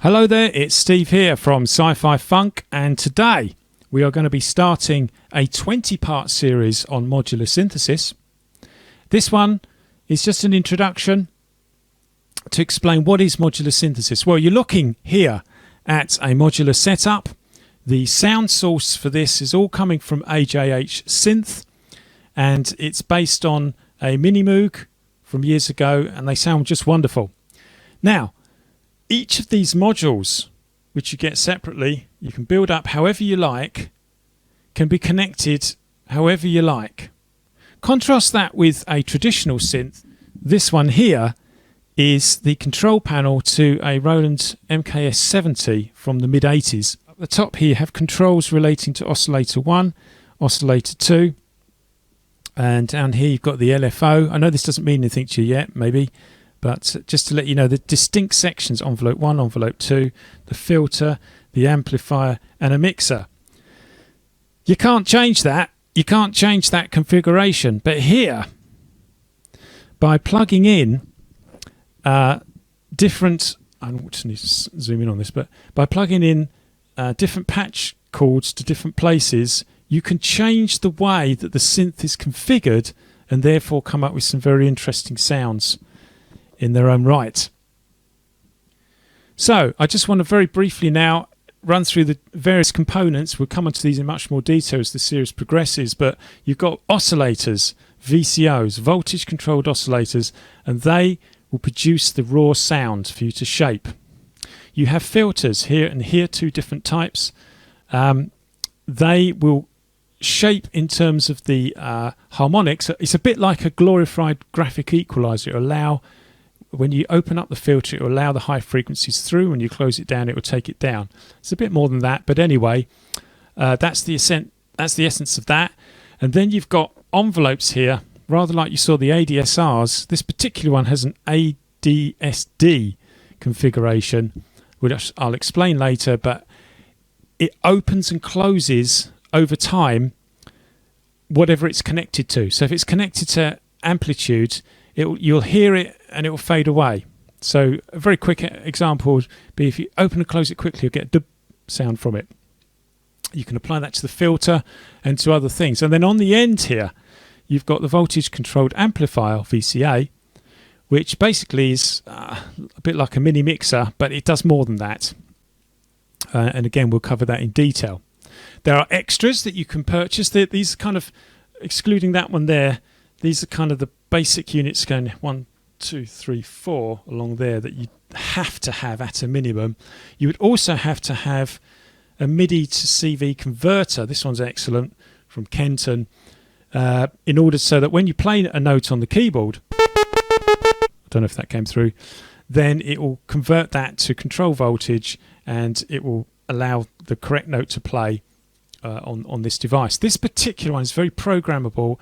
Hello there, it's Steve here from Sci-Fi Funk, and today we are going to be starting a 20-part series on modular synthesis. This one is just an introduction to explain what is modular synthesis. Well, you're looking here at a modular setup. The sound source for this is all coming from AJH SYNTH, and it's based on a Minimoog from years ago, and they sound just wonderful. Now, each of these modules, which you get separately, you can build up however you like, can be connected however you like. Contrast that with a traditional synth. This one here is the control panel to a Roland MKS 70 from the mid-80s. At the top here you have controls relating to oscillator 1, oscillator 2, and down here you've got the LFO. I know this doesn't mean anything to you yet, maybe, but just to let you know, the distinct sections: envelope 1, envelope 2, the filter, the amplifier, and a mixer. You can't change that. You can't change that configuration. But here, by plugging in different, I just need to zoom in on this, but by plugging in different patch cords to different places, you can change the way that the synth is configured and therefore come up with some very interesting sounds in their own right. So I just want to very briefly now run through the various components. We'll come onto these in much more detail as the series progresses, but you've got oscillators, VCOs, voltage controlled oscillators, and they will produce the raw sound for you to shape. You have filters here and here, two different types. They will shape in terms of the harmonics. It's a bit like a glorified graphic equalizer. It'll allow, when you open up the filter, it will allow the high frequencies through. When you close it down, it will take it down. It's a bit more than that, but anyway, that's the essence of that. And then you've got envelopes here, rather like you saw the ADSRs. This particular one has an ADSD configuration, which I'll explain later, but it opens and closes over time whatever it's connected to. So if it's connected to amplitude, you'll hear it and it will fade away. So a very quick example would be if you open and close it quickly, you'll get a dub sound from it. You can apply that to the filter and to other things. And then on the end here, you've got the voltage controlled amplifier, VCA, which basically is a bit like a mini mixer, but it does more than that. And again, we'll cover that in detail. There are extras that you can purchase. These are kind of, excluding that one there, these are kind of the basic units going 1, 2, 3, 4 along there that you have to have at a minimum. You would also have to have a MIDI to CV converter. This one's excellent, from Kenton, in order so that when you play a note on the keyboard, I don't know if that came through, then it will convert that to control voltage and it will allow the correct note to play on this device. This particular one is very programmable,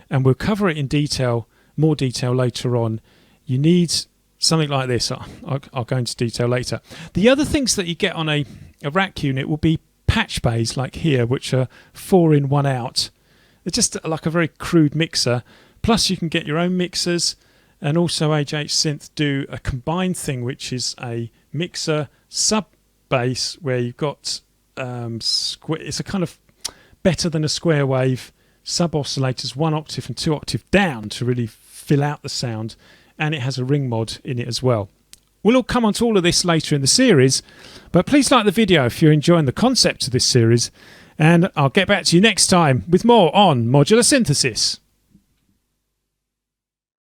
and we'll cover it in detail, more detail later on. You need something like this. I'll go into detail later. The other things that you get on a rack unit will be patch bays like here, which are 4 in, 1 out. They're just like a very crude mixer. Plus you can get your own mixers, and also AJH SYNTH do a combined thing, which is a mixer sub bass where you've got it's a kind of better than a square wave sub oscillators, 1 octave and 2 octave down to really fill out the sound, and it has a ring mod in it as well. We'll all come on to all of this later in the series, but please like the video if you're enjoying the concept of this series, and I'll get back to you next time with more on modular synthesis.